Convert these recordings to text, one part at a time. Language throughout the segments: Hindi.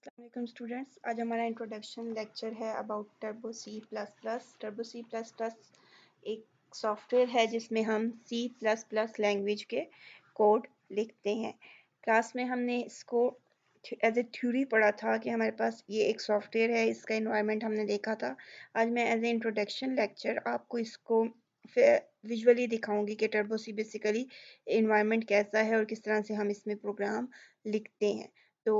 अस्सलाम स्टूडेंट्स, आज हमारा इंट्रोडक्शन लेक्चर है about Turbo C plus plus. Turbo C plus plus एक सॉफ्टवेयर है जिसमें हम सी प्लस प्लस लैंग्वेज के कोड लिखते हैं। क्लास में हमने इसको एज ए थ्योरी पढ़ा था कि हमारे पास ये एक सॉफ्टवेयर है, इसका इन्वायरमेंट हमने देखा था। आज मैं एज ए इंट्रोडक्शन लेक्चर आपको इसको विजुअली दिखाऊंगी कि टर्बो सी बेसिकली इन्वायरमेंट कैसा है और किस तरह से हम इसमें प्रोग्राम लिखते हैं। तो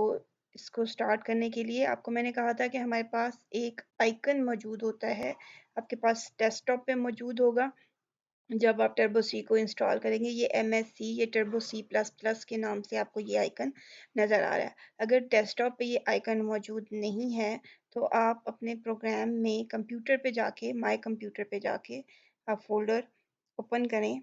इसको स्टार्ट करने के लिए आपको मैंने कहा था कि हमारे पास एक आइकन मौजूद होता है, आपके पास डेस्कटॉप पे मौजूद होगा। जब आप टर्बो सी को इंस्टॉल करेंगे, ये MSC, ये टर्बो सी प्लस प्लस के नाम से आपको ये आइकन नज़र आ रहा है। अगर डेस्कटॉप पे ये आइकन मौजूद नहीं है तो आप अपने प्रोग्राम में कंप्यूटर पे जाके, माय कंप्यूटर पे जाके आप फोल्डर ओपन करें।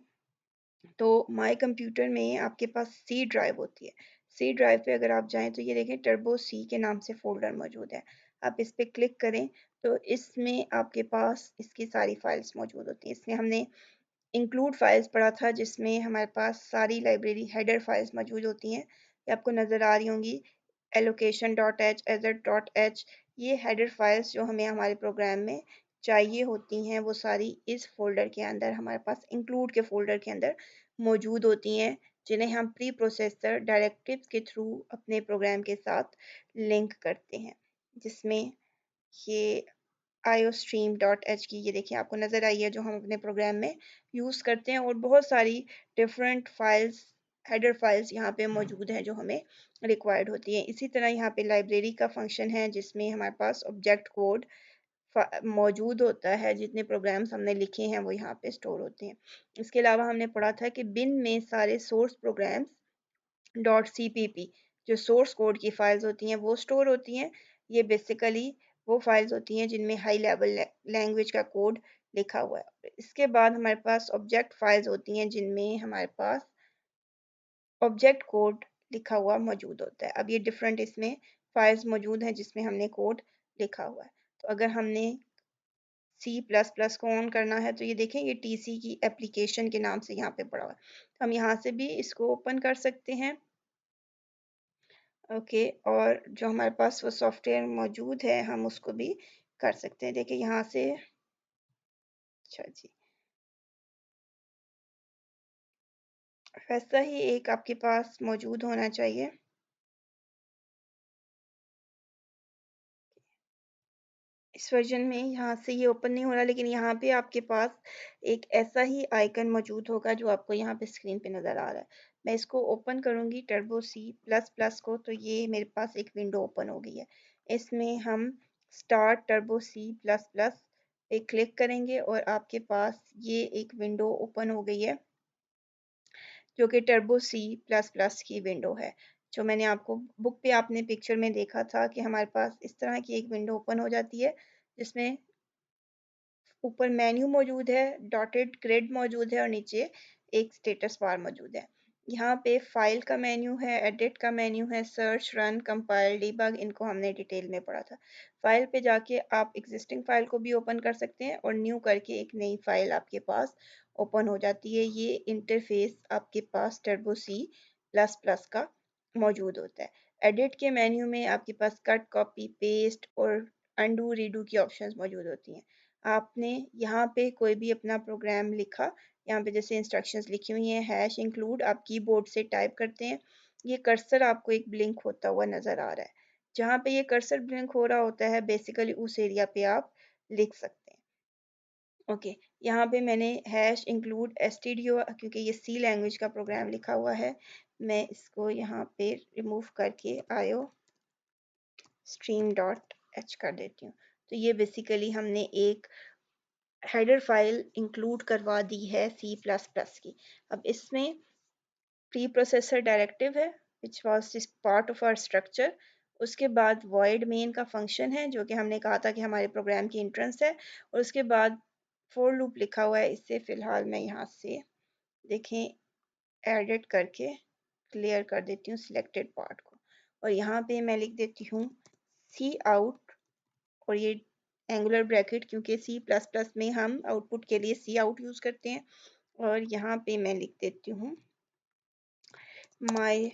तो माय कंप्यूटर में आपके पास सी ड्राइव होती है। सी ड्राइव पे अगर आप जाएं तो ये देखें टर्बो सी के नाम से फोल्डर मौजूद है। आप इस पे क्लिक करें तो इसमें आपके पास इसकी सारी फाइल्स मौजूद होती हैं। इसमें हमने इंक्लूड फाइल्स पढ़ा था जिसमें हमारे पास सारी लाइब्रेरी हेडर फाइल्स मौजूद होती हैं। ये आपको नज़र आ रही होंगी, allocation.h, asset.h। ये हेडर फाइल्स जो हमें हमारे प्रोग्राम में चाहिए होती हैं वो सारी इस फोल्डर के अंदर, हमारे पास इंक्लूड के फोल्डर के अंदर मौजूद होती हैं, जिन्हें हम प्री प्रोसेसर डायरेक्टिव्स के थ्रू अपने प्रोग्राम के साथ लिंक करते हैं। जिसमें ये iostream.h की ये देखिए आपको नज़र आई है, जो हम अपने प्रोग्राम में यूज़ करते हैं। और बहुत सारी डिफरेंट फाइल्स, हेडर फाइल्स यहाँ पे मौजूद हैं जो हमें रिक्वायर्ड होती हैं। इसी तरह यहाँ पे लाइब्रेरी का फंक्शन है जिसमें हमारे पास ऑब्जेक्ट कोड मौजूद होता है। जितने प्रोग्राम्स हमने लिखे हैं वो यहाँ पे स्टोर होते हैं। इसके अलावा हमने पढ़ा था कि बिन में सारे सोर्स प्रोग्राम्स .cpp जो सोर्स कोड की फाइल्स होती हैं वो स्टोर होती हैं। ये बेसिकली वो फाइल्स होती हैं जिनमें हाई लेवल लैंग्वेज का कोड लिखा हुआ है। इसके बाद हमारे पास ऑब्जेक्ट फाइल्स होती हैं जिनमें हमारे पास ऑब्जेक्ट कोड लिखा हुआ मौजूद होता है। अब ये डिफरेंट इसमें फाइल्स मौजूद हैं जिसमें हमने कोड लिखा हुआ है। तो अगर हमने सी प्लस प्लस को ऑन करना है तो ये देखें, ये TC की एप्लीकेशन के नाम से यहाँ पे पड़ा हुआ है। तो हम यहाँ से भी इसको ओपन कर सकते हैं। ओके, और जो हमारे पास वो सॉफ्टवेयर मौजूद है हम उसको भी कर सकते हैं। देखिए यहाँ से, अच्छा जी, वैसा ही एक आपके पास मौजूद होना चाहिए। इस वर्जन में यहाँ से ये ओपन नहीं हो रहा, लेकिन यहाँ पे आपके पास एक ऐसा ही आइकन मौजूद होगा जो आपको यहाँ पे स्क्रीन पे नज़र आ रहा है। मैं इसको ओपन करूँगी टर्बो सी प्लस प्लस को, तो ये मेरे पास एक विंडो ओपन हो गई है। इसमें हम start Turbo C plus plus पे क्लिक करेंगे और आपके पास ये एक विंडो ओपन हो गई है जो कि टर्बो सी प्लस प्लस की विंडो है। जो मैंने आपको बुक पे आपने पिक्चर में देखा था कि हमारे पास इस तरह की एक विंडो ओपन हो जाती है जिसमें ऊपर मेन्यू मौजूद है, डॉटेड ग्रिड मौजूद है और नीचे एक स्टेटस बार मौजूद है। यहाँ पे फाइल का मेन्यू है, एडिट का मेन्यू है, सर्च, रन, कंपाइल, डीबग, इनको हमने डिटेल में पढ़ा था। फाइल पे जाके आप एग्जिस्टिंग फाइल को भी ओपन कर सकते हैं और न्यू करके एक नई फाइल आपके पास ओपन हो जाती है। ये इंटरफेस आपके पास टर्बो सी प्लस प्लस का मौजूद होता है। एडिट के मेन्यू में आपके पास कट, कॉपी, पेस्ट और अंडू रीडू की ऑप्शंस मौजूद होती हैं। आपने यहाँ पे कोई भी अपना प्रोग्राम लिखा, यहाँ पे जैसे इंस्ट्रक्शंस लिखी हुई हैं, हैश इंक्लूड आप कीबोर्ड से टाइप करते हैं। ये कर्सर आपको एक ब्लिंक होता हुआ नज़र आ रहा है। जहाँ पे ये कर्सर ब्लिंक हो रहा होता है बेसिकली उस एरिया पे आप लिख सकते हैं। ओके, यहाँ पे मैंने हैश इंक्लूड stdio, क्योंकि ये सी लैंग्वेज का प्रोग्राम लिखा हुआ है, मैं इसको यहाँ पे रिमूव करके आयो स्ट्रीम डॉट एच कर देती हूँ। तो ये बेसिकली हमने एक हेडर फाइल इंक्लूड करवा दी है सी प्लस प्लस की। अब इसमें प्री प्रोसेसर डायरेक्टिव है which was this part of our structure. उसके बाद void मेन का फंक्शन है जो कि हमने कहा था कि हमारे प्रोग्राम की इंट्रेंस है। और उसके बाद फॉर लूप लिखा हुआ है। इससे फिलहाल मैं यहाँ से देखें एडिट करके क्लियर कर देती हूँ सिलेक्टेड पार्ट को, और यहाँ पे मैं लिख देती हूँ सी आउट, और ये एंगुलर ब्रैकेट क्योंकि सी प्लस प्लस में हम आउटपुट के लिए सी आउट यूज़ करते हैं। और यहाँ पे मैं लिख देती हूँ माय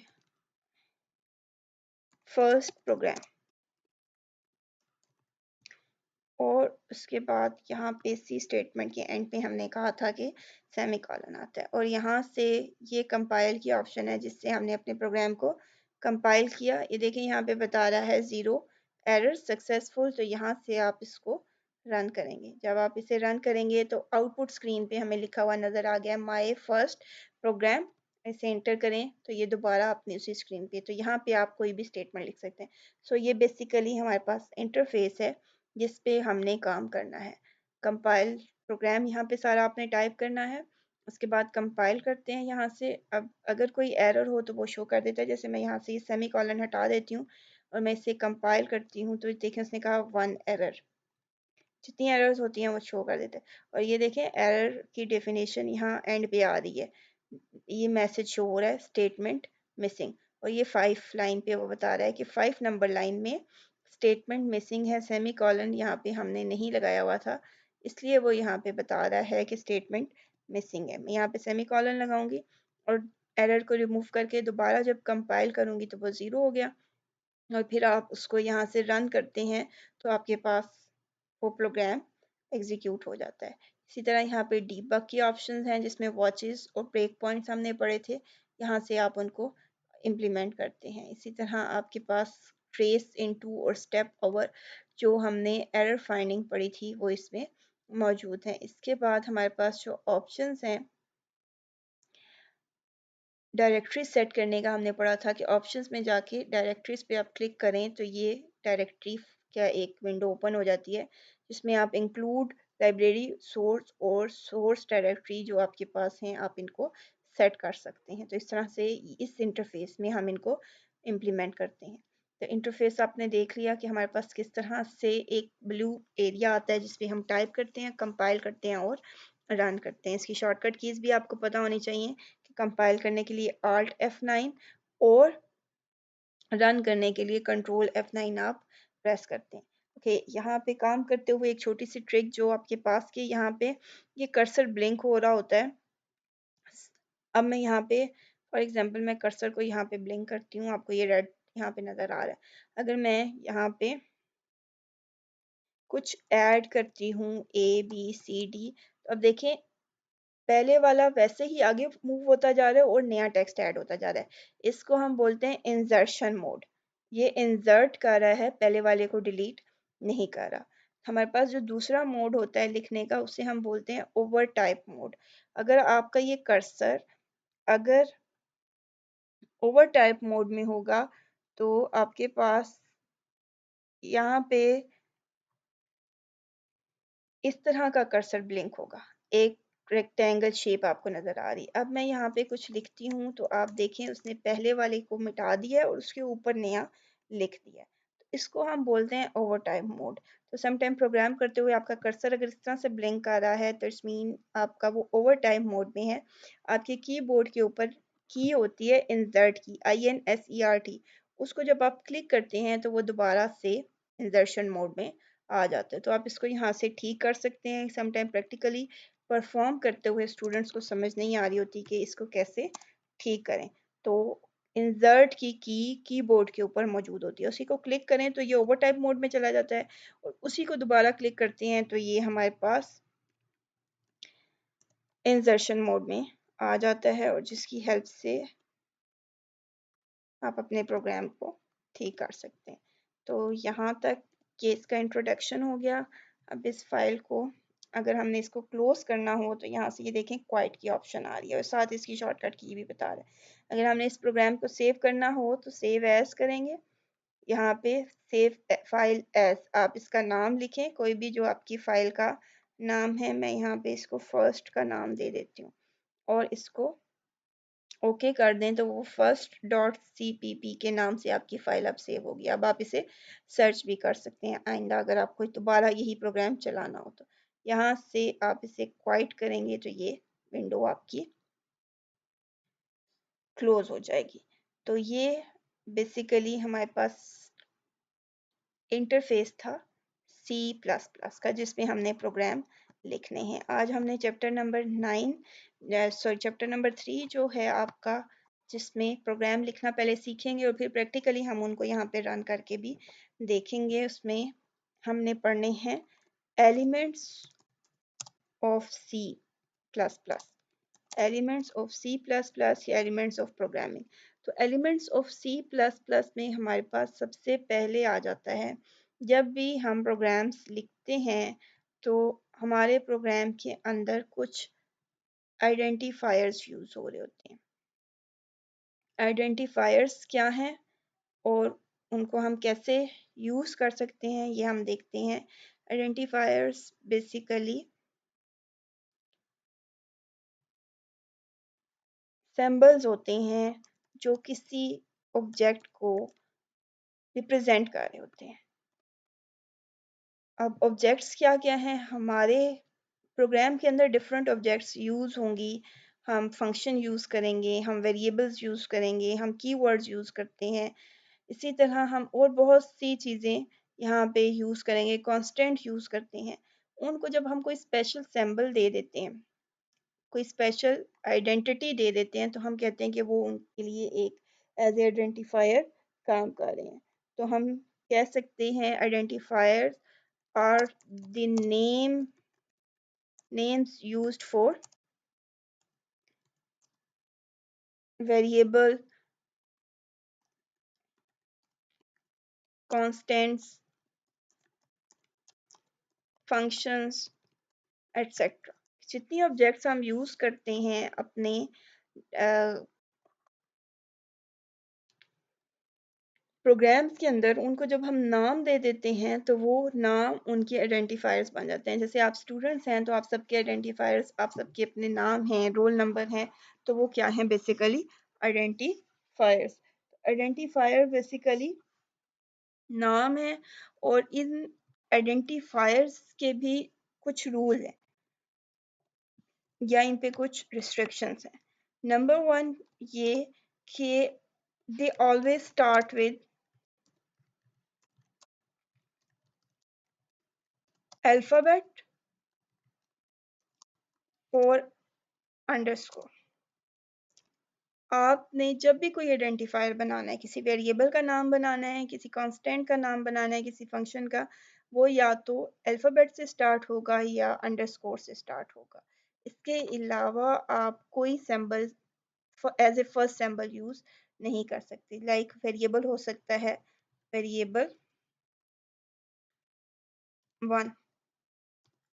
फर्स्ट प्रोग्राम। और उसके बाद यहाँ पे सी स्टेटमेंट के एंड पे हमने कहा था कि सेमीकोलन आता है, और यहाँ से ये कंपाइल की ऑप्शन है जिससे हमने अपने प्रोग्राम को कंपाइल किया। ये देखें यहाँ पे बता रहा है 0 एरर सक्सेसफुल, तो यहाँ से आप इसको रन करेंगे। जब आप इसे रन करेंगे तो आउटपुट स्क्रीन पे हमें लिखा हुआ नज़र आ गया माय फर्स्ट प्रोग्राम। इसे एंटर करें तो ये दोबारा अपनी उसी स्क्रीन पे, तो यहाँ पे आप कोई भी स्टेटमेंट लिख सकते हैं। सो ये बेसिकली हमारे पास इंटरफेस है जिस पे हमने काम करना है। कंपाइल प्रोग्राम यहाँ पे सारा आपने टाइप करना है, उसके बाद कंपाइल करते हैं यहाँ से। अब अगर कोई एरर हो तो वो शो कर देता है, जैसे मैं यहाँ से ये सेमी कॉलन हटा देती हूँ और मैं इसे कंपाइल करती हूँ तो देखें उसने कहा 1 एरर। जितनी एरर्स होती हैं वो शो कर देते हैं। और ये देखें एरर की डेफिनेशन यहाँ एंड पे आ रही है, ये मैसेज शो हो रहा है स्टेटमेंट मिसिंग, और ये 5 लाइन पे वो बता रहा है कि 5 नंबर लाइन में स्टेटमेंट मिसिंग है, सेमी कॉलन यहाँ पे हमने नहीं लगाया हुआ था, इसलिए वो यहाँ पे बता रहा है कि स्टेटमेंट मिसिंग है। मैं यहाँ पे सेमी कॉलन लगाऊंगी और एरर को रिमूव करके दोबारा जब कंपाइल करूंगी तो वो 0 हो गया। और फिर आप उसको यहाँ से रन करते हैं तो आपके पास वो प्रोग्राम एग्जीक्यूट हो जाता है। इसी तरह यहाँ पे डीबग की ऑप्शंस हैं जिसमें वॉचेस और ब्रेक पॉइंट्स हमने पढ़े थे, यहाँ से आप उनको इम्प्लीमेंट करते हैं। इसी तरह आपके पास ट्रेस इनटू और स्टेप ओवर जो हमने एरर फाइंडिंग पढ़ी थी वो इसमें मौजूद हैं। इसके बाद हमारे पास जो ऑप्शंस हैं डायरेक्टरी सेट करने का, हमने पढ़ा था कि ऑप्शंस में जाके डायरेक्टरीज पे आप क्लिक करें तो ये डायरेक्टरी का एक विंडो ओपन हो जाती है जिसमें आप इंक्लूड लाइब्रेरी सोर्स और सोर्स डायरेक्टरी जो आपके पास हैं आप इनको सेट कर सकते हैं। तो इस तरह से इस इंटरफेस में हम इनको इम्प्लीमेंट करते हैं। तो इंटरफेस आपने देख लिया कि हमारे पास किस तरह से एक ब्लू एरिया आता है जिसपे हम टाइप करते हैं, कंपाइल करते हैं और रन करते हैं। इसकी शॉर्टकट कीज़ भी आपको पता होनी चाहिए कि कंपाइल करने के लिए Alt F9 और रन करने के लिए कंट्रोल F9 आप प्रेस करते हैं। ओके, यहाँ पे काम करते हुए एक छोटी सी ट्रिक जो आपके पास की, यहाँ पे ये कर्सर ब्लिंक हो रहा होता है। अब मैं यहाँ पे फॉर एग्जांपल मैं कर्सर को यहाँ पे ब्लिंक करती हूँ, आपको ये रेड यहाँ पे नज़र आ रहा है। अगर मैं यहाँ पे कुछ ऐड करती हूँ ABCD, तो अब देखें पहले वाला वैसे ही आगे मूव होता जा रहा है और नया टेक्स्ट ऐड होता जा रहा है। इसको हम बोलते हैं इंसर्शन मोड। ये इंसर्ट कर रहा है, पहले वाले को डिलीट नहीं कर रहा। हमारे पास जो दूसरा मोड होता है लिखने का उसे हम बोलते हैं ओवर टाइप मोड। अगर आपका ये कर्सर अगर ओवर टाइप मोड में होगा तो आपके पास यहाँ पे इस तरह का कर्सर ब्लिंक होगा, एक रेक्टेंगल शेप आपको नजर आ रही। अब मैं यहाँ पे कुछ लिखती हूँ तो आप देखें उसने पहले वाले को मिटा दिया है और उसके ऊपर नया लिख दिया है। तो इसको हम बोलते हैं ओवर टाइम मोड। तो सम टाइम प्रोग्राम करते हुए आपका कर्सर अगर इस तरह से ब्लिंक कर रहा है तो इट्स मीन आपका वो ओवर टाइम मोड में है। आपके कीबोर्ड के ऊपर की होती है इंसर्ट की, INSERT, उसको जब आप क्लिक करते हैं तो वो दोबारा से इंसर्शन मोड में आ जाता है। तो आप इसको यहाँ से ठीक कर सकते हैं। सम टाइम प्रैक्टिकली परफॉर्म करते हुए स्टूडेंट्स को समझ नहीं आ रही होती कि इसको कैसे ठीक करें, तो इंसर्ट की कीबोर्ड के ऊपर मौजूद होती है, उसी को क्लिक करें तो ये ओवर टाइप मोड में चला जाता है, और उसी को दोबारा क्लिक करते हैं तो ये हमारे पास इंसर्शन मोड में आ जाता है, और जिसकी हेल्प से आप अपने प्रोग्राम को ठीक कर सकते हैं। तो यहाँ तक ये इसका इंट्रोडक्शन हो गया। अब इस फाइल को अगर हमने इसको क्लोज करना हो तो यहाँ से ये देखें क्वाइट की ऑप्शन आ रही है और साथ इसकी शॉर्टकट की भी बता रहा है। अगर हमने इस प्रोग्राम को सेव करना हो तो सेव एज करेंगे, यहाँ पे सेव फाइल एज आप इसका नाम लिखें, कोई भी जो आपकी फाइल का नाम है। मैं यहाँ पे इसको फर्स्ट का नाम दे देती हूँ और इसको ओके कर दें तो वो फर्स्ट डॉट CPP के नाम से आपकी फाइल अब सेव होगी। अब आप इसे सर्च भी कर सकते हैं आइंदा अगर आपको दोबारा यही प्रोग्राम चलाना हो तो। यहाँ से आप इसे क्वाइट करेंगे तो ये विंडो आपकी क्लोज हो जाएगी। तो ये बेसिकली हमारे पास इंटरफेस था C++ का जिसमें हमने प्रोग्राम लिखने हैं। आज हमने चैप्टर नंबर 3 जो है आपका, जिसमें प्रोग्राम लिखना पहले सीखेंगे और फिर प्रैक्टिकली हम उनको यहाँ पे रन करके भी देखेंगे। उसमें हमने पढ़ने हैं elements of C plus plus, elements of C plus plus या एलिमेंट्स ऑफ प्रोग्रामिंग। तो elements of C plus plus में हमारे पास सबसे पहले आ जाता है, जब भी हम प्रोग्राम्स लिखते हैं तो हमारे प्रोग्राम के अंदर कुछ आइडेंटिफायर्स यूज हो रहे होते हैं। आइडेंटिफायर्स क्या हैं और उनको हम कैसे यूज कर सकते हैं ये हम देखते हैं। आइडेंटिफायर्स बेसिकली सिंबल्स होते हैं जो किसी ऑब्जेक्ट को रिप्रेजेंट कर रहे होते हैं। अब ऑब्जेक्ट्स क्या क्या हैं, हमारे प्रोग्राम के अंदर डिफरेंट ऑब्जेक्ट्स यूज़ होंगी। हम फंक्शन यूज़ करेंगे, हम वेरिएबल्स यूज़ करेंगे, हम कीवर्ड्स यूज़ करते हैं। इसी तरह हम और बहुत सी चीज़ें यहाँ पे यूज़ करेंगे, कांस्टेंट यूज़ करते हैं। उनको जब हम कोई स्पेशल सिंबल दे देते हैं, कोई स्पेशल आइडेंटिटी दे देते हैं, तो हम कहते हैं कि वो उनके लिए एक एज ए आइडेंटिफायर काम कर रहे हैं। तो हम कह सकते हैं identifiers are the names used for variable, constants, functions, etc. जितनी ऑब्जेक्ट्स हम यूज करते हैं अपने प्रोग्राम्स के अंदर, उनको जब हम नाम दे देते हैं तो वो नाम उनके आइडेंटिफायर्स बन जाते हैं। जैसे आप स्टूडेंट्स हैं तो आप सबके आइडेंटिफायर्स, आप सबके अपने नाम हैं, रोल नंबर हैं, तो वो क्या हैं, बेसिकली आइडेंटिफायर्स। आइडेंटिफायर बेसिकली नाम है, और इन आइडेंटिफायर्स के भी कुछ रूल हैं या इन पे कुछ रिस्ट्रिक्शंस हैं। नंबर वन ये कि दे ऑलवेज स्टार्ट विद अल्फ़ाबेट और अंडरस्कोर। आपने जब भी कोई आइडेंटिफायर बनाना है, किसी वेरिएबल का नाम बनाना है, किसी कांस्टेंट का नाम बनाना है, किसी फंक्शन का, वो या तो अल्फ़ाबेट से स्टार्ट होगा या अंडरस्कोर से स्टार्ट होगा। इसके अलावा आप कोई symbol as a first symbol use नहीं कर सकते। लाइक वेरिएबल हो सकता है वेरिएबल 1,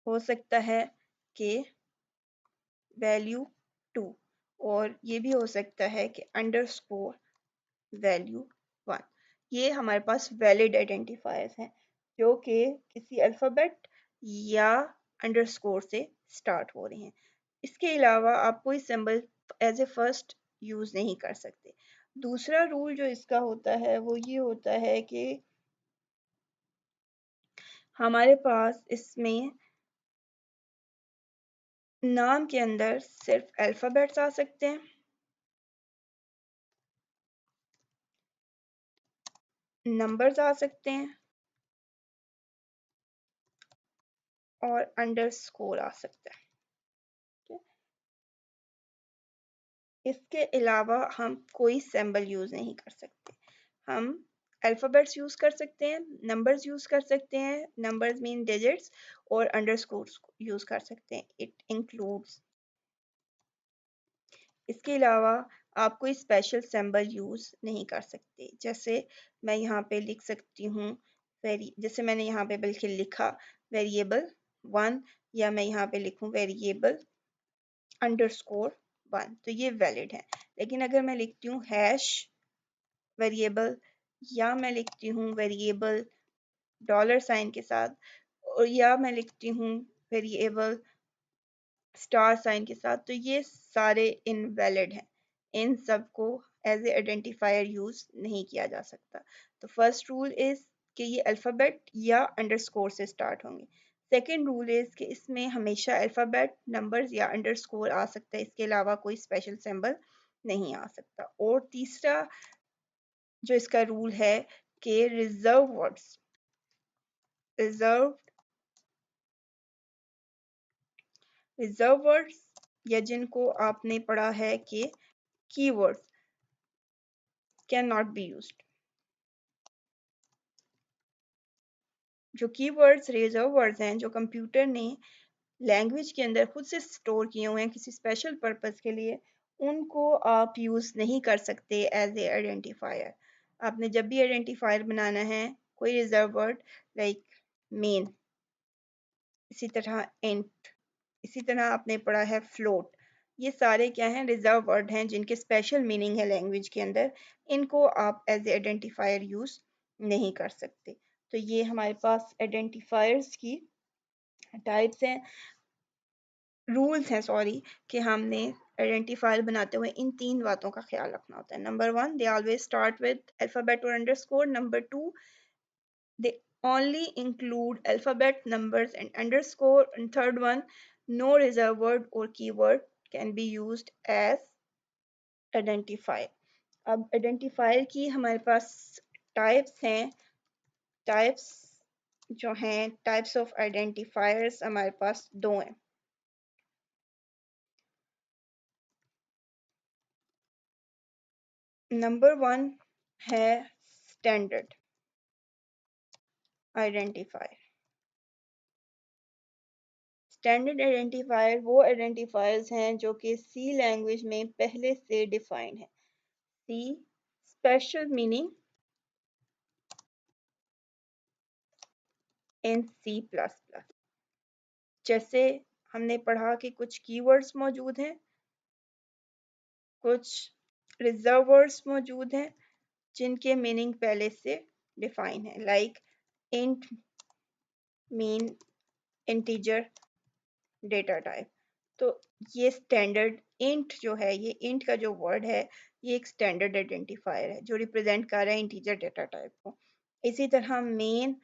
हो सकता है कि वैल्यू 2, और ये भी हो सकता है कि अंडरस्कोर वैल्यू 1। ये हमारे पास वैलिड आइडेंटिफायर्स हैं जो कि किसी अल्फ़ाबेट या अंडरस्कोर से स्टार्ट हो रहे हैं। इसके अलावा आप कोई symbol as a first use नहीं कर सकते। दूसरा रूल जो इसका होता है वो ये होता है कि हमारे पास इसमें नाम के अंदर सिर्फ अल्फ़ाबेट्स आ सकते हैं, नंबर्स आ सकते हैं और अंडरस्कोर आ सकता है। इसके अलावा हम कोई सिंबल यूज़ नहीं कर सकते। हम अल्फ़ाबेट्स यूज़ कर सकते हैं, नंबर्स यूज़ कर सकते हैं, नंबर्स मीन डिजिट्स, और अंडरस्कोर्स यूज़ कर सकते हैं, इट इंक्लूड्स। इसके अलावा आप कोई स्पेशल सिंबल यूज़ नहीं कर सकते। जैसे मैं यहाँ पे लिख सकती हूँ जैसे मैंने यहाँ पे बल्कि लिखा वेरिएबल 1, या मैं यहाँ पे लिखूँ वेरिएबल अंडरस्कोर 1, तो ये वैलिड है। लेकिन अगर मैं लिखती हूँ हैश वेरिएबल, या मैं लिखती हूँ वेरिएबल डॉलर साइन के साथ, और या मैं लिखती हूँ वेरिएबल स्टार साइन के साथ, तो ये सारे इनवैलिड हैं। इन सब को एज ए आइडेंटिफायर यूज नहीं किया जा सकता। तो फर्स्ट रूल इज कि ये अल्फ़ाबेट या अंडरस्कोर से स्टार्ट होंगे। सेकेंड रूल इज कि इसमें हमेशा अल्फ़ाबेट, नंबर्स या अंडरस्कोर आ सकता है, इसके अलावा कोई स्पेशल सिंबल नहीं आ सकता। और तीसरा जो इसका रूल है कि रिजर्व रिजर्व वर्ड्स, या जिनको आपने पढ़ा है कि keywords, can not be used. जो कीवर्ड्स रिजर्व वर्ड्स हैं जो कंप्यूटर ने लैंग्वेज के अंदर खुद से स्टोर किए हुए हैं किसी स्पेशल पर्पस के लिए, उनको आप यूज़ नहीं कर सकते एज ए आइडेंटिफायर। आपने जब भी आइडेंटिफायर बनाना है कोई रिजर्व वर्ड लाइक मेन, इसी तरह इंट, इसी तरह आपने पढ़ा है फ्लोट, ये सारे क्या हैं रिजर्व वर्ड हैं जिनके स्पेशल मीनिंग है लैंग्वेज के अंदर, इनको आप एज ए आइडेंटिफायर यूज़ नहीं कर सकते। तो ये हमारे पास आइडेंटिफायर्स की टाइप्स हैं, रूल्स हैं सॉरी, कि हमने आइडेंटिफायर बनाते हुए इन तीन बातों का ख्याल रखना होता है। Number one, they always start with alphabet और underscore. Number two, they only include alphabet, numbers, and underscore. And third one, no reserved word or keyword can be used as identifier. अब identifier की हमारे पास types हैं, types जो हैं types of identifiers हमारे पास दो हैं। नंबर वन है स्टैंडर्ड आइडेंटिफायर। स्टैंडर्ड आइडेंटिफायर वो आइडेंटिफायर्स हैं जो कि सी लैंग्वेज में पहले से डिफाइंड है। C special meaning in C plus plus. जैसे हमने पढ़ा कि कुछ कीवर्ड्स मौजूद हैं, कुछ रिजर्व वर्ड्स मौजूद हैं जिनके मीनिंग पहले से डिफाइन है, like int mean integer data type. तो ये स्टैंडर्ड इंट जो है, ये इंट का जो वर्ड है ये एक स्टैंडर्ड आइडेंटिफायर है जो रिप्रेजेंट कर रहा है इंटीजर डेटा टाइप को। इसी तरह मेन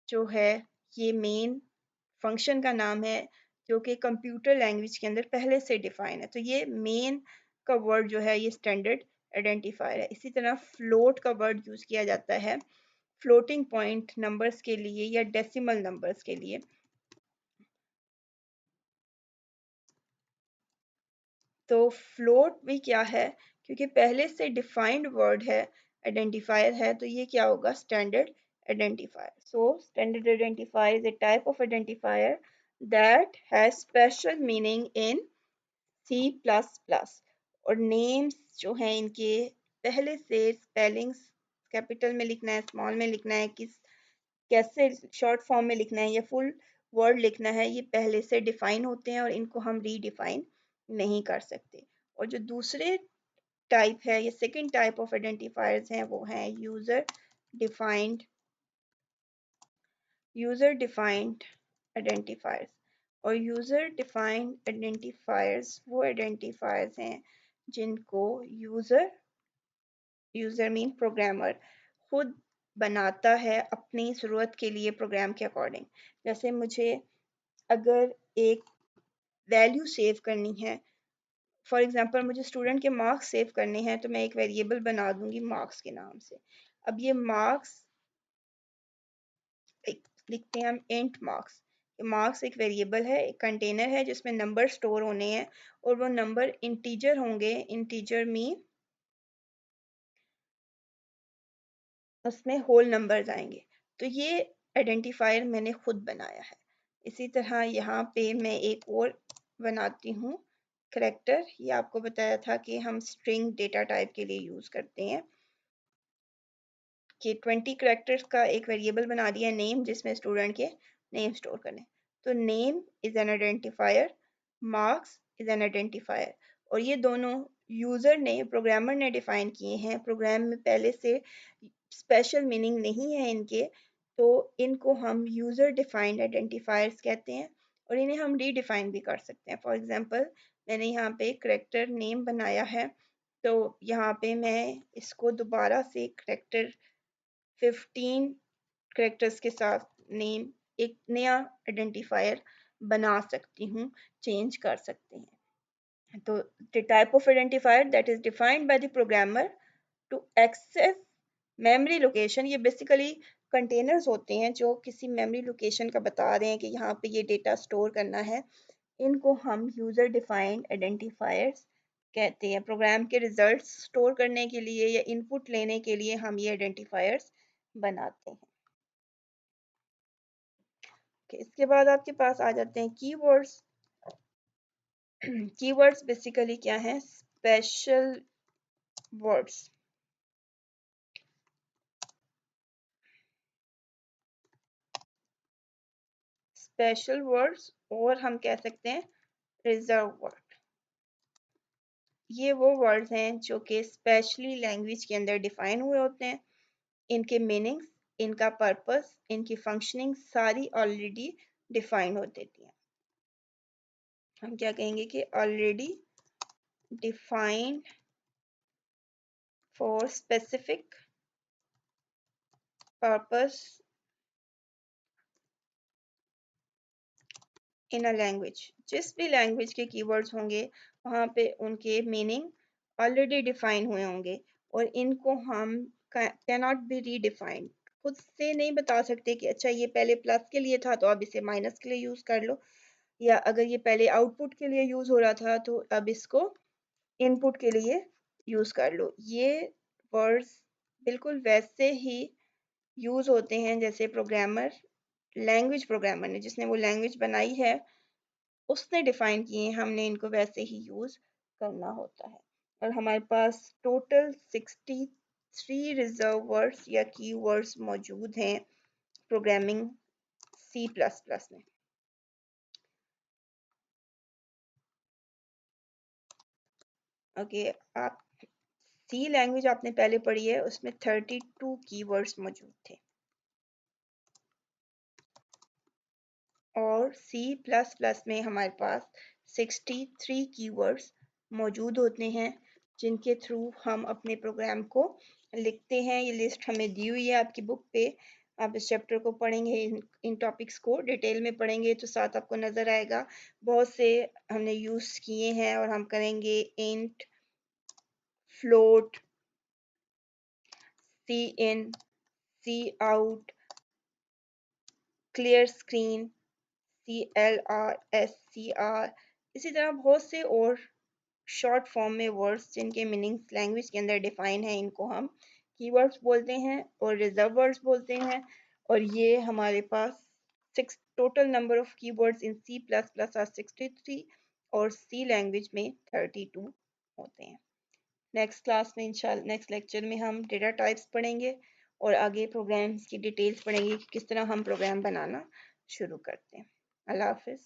जो है, ये मेन फंक्शन का नाम है जो कि कंप्यूटर लैंग्वेज के अंदर पहले से डिफाइन है। तो ये मेन का वर्ड जो है ये स्टैंडर्ड आइडेंटिफायर है। इसी तरह फ्लोट का वर्ड यूज़ किया जाता है फ्लोटिंग पॉइंट नंबर्स के लिए या डेसिमल नंबर्स के लिए। तो फ्लोट भी क्या है, क्योंकि पहले से डिफाइंड वर्ड है, आइडेंटिफायर है, तो ये क्या होगा standard identifier. So standard identifier is a type of identifier that has special meaning in C plus plus. और नेम्स जो हैं इनके पहले से स्पेलिंग्स कैपिटल में लिखना है, स्मॉल में लिखना है, किस कैसे शॉर्ट फॉर्म में लिखना है या फुल वर्ड लिखना है, ये पहले से डिफाइन होते हैं और इनको हम रीडिफाइन नहीं कर सकते। और जो दूसरे टाइप है, ये सेकंड टाइप ऑफ आइडेंटिफायर्स हैं, वो हैं डिफाइंड यूजर डिफाइंड आइडेंटिफायर्स। और यूजर डिफाइंड आइडेंटिफायर्स वो आइडेंटिफायर्स हैं जिनको यूजर यूजर मीन प्रोग्रामर खुद बनाता है अपनी ज़रूरत के लिए प्रोग्राम के अकॉर्डिंग। जैसे मुझे अगर एक वैल्यू सेव करनी है, फॉर एग्जांपल मुझे स्टूडेंट के मार्क्स सेव करने हैं, तो मैं एक वेरिएबल बना दूंगी मार्क्स के नाम से। अब ये मार्क्स लिखते हैं हम इंट मार्क्स। मार्क्स एक वेरिएबल है, एक कंटेनर है जिसमें नंबर स्टोर होने हैं और वो नंबर इंटीजर होंगे। इंटीजर मीन उसमें होल नंबर्स आएंगे। तो ये आइडेंटिफायर मैंने खुद बनाया है। इसी तरह यहाँ पे मैं एक और बनाती हूँ करेक्टर। ये आपको बताया था कि हम स्ट्रिंग डेटा टाइप के लिए यूज़ करते हैं कि 20 करेक्टर्स का एक वेरिएबल बना दिया नेम जिसमें स्टूडेंट के नेम स्टोर करने। तो name is an identifier, marks is an identifier, और ये दोनों यूज़र ने प्रोग्रामर ने डिफाइन किए हैं। प्रोग्राम में पहले से स्पेशल मीनिंग नहीं है इनके, तो इनको हम यूज़र डिफाइंड आइडेंटिफायर्स कहते हैं और इन्हें हम रीडिफाइन भी कर सकते हैं। फॉर एग्जांपल मैंने यहाँ पे करेक्टर नेम बनाया है, तो यहाँ पे मैं इसको दोबारा से करेक्टर 15 करेक्टर्स के साथ नेम एक नया आइडेंटिफायर बना सकती हूँ, चेंज कर सकते हैं। तो the type of identifier that is defined by the programmer to access memory location, ये बेसिकली कंटेनर्स होते हैं जो किसी मेमोरी लोकेशन का बता रहे हैं कि यहाँ पे ये डेटा स्टोर करना है। इनको हम यूजर डिफाइंड आइडेंटिफायर्स कहते हैं। प्रोग्राम के रिजल्ट्स स्टोर करने के लिए या इनपुट लेने के लिए हम ये आइडेंटिफायर्स बनाते हैं। इसके बाद आपके पास आ जाते हैं कीवर्ड्स। कीवर्ड्स बेसिकली क्या है? Special words. स्पेशल वर्ड्स, और हम कह सकते हैं रिजर्व वर्ड। ये वो वर्ड्स हैं जो कि स्पेशली लैंग्वेज के अंदर डिफाइन हुए होते हैं। इनके मीनिंग्स, इनका पर्पस, इनकी फंक्शनिंग सारी ऑलरेडी डिफाइन हो देती हैं। हम क्या कहेंगे कि already defined for specific purpose in a language. जिस भी लैंग्वेज के कीवर्ड्स होंगे वहाँ पे उनके मीनिंग ऑलरेडी डिफाइन हुए होंगे, और इनको हम कैन नॉट बी रीडिफाइंड। खुद से नहीं बता सकते कि अच्छा ये पहले प्लस के लिए था तो अब इसे माइनस के लिए यूज कर लो, या अगर ये पहले आउटपुट के लिए यूज हो रहा था तो अब इसको इनपुट के लिए यूज कर लो। ये वर्ड्स बिल्कुल वैसे ही यूज होते हैं जैसे प्रोग्रामर, लैंग्वेज प्रोग्रामर ने, जिसने वो लैंग्वेज बनाई है, उसने डिफाइन किए हैं, हमने इनको वैसे ही यूज करना होता है। और हमारे पास टोटल 63 रिजर्व वर्ड्स या कीवर्ड्स मौजूद हैं प्रोग्रामिंग सी प्लस प्लस में। ओके, आप सी लैंग्वेज आपने पहले पढ़ी है, उसमें 32 कीवर्ड्स मौजूद थे, और सी प्लस प्लस में हमारे पास 63 कीवर्ड्स मौजूद होते हैं जिनके थ्रू हम अपने प्रोग्राम को लिखते हैं। ये लिस्ट हमें दी हुई है आपकी बुक पे। आप इस चैप्टर को पढ़ेंगे, इन टॉपिक्स को डिटेल में पढ़ेंगे तो साथ आपको नज़र आएगा। बहुत से हमने यूज़ किए हैं और हम करेंगे int, float, C in, C out, clear screen, CLR, SCR, इसी तरह बहुत से और शॉर्ट फॉर्म में वर्ड्स जिनके मीनिंग्स लैंग्वेज के अंदर डिफाइन है, इनको हम कीवर्ड्स बोलते हैं और रिजर्व वर्ड्स बोलते हैं। और ये हमारे पास six total number of keywords in C plus plus are 63, और सी लैंग्वेज में 32 होते हैं। नेक्स्ट क्लास में इंशाल्लाह, नेक्स्ट लेक्चर में हम डेटा टाइप्स पढ़ेंगे और आगे प्रोग्राम्स की डिटेल्स पढ़ेंगे कि किस तरह हम प्रोग्राम बनाना शुरू करते हैं। अल्लाह हाफिज़।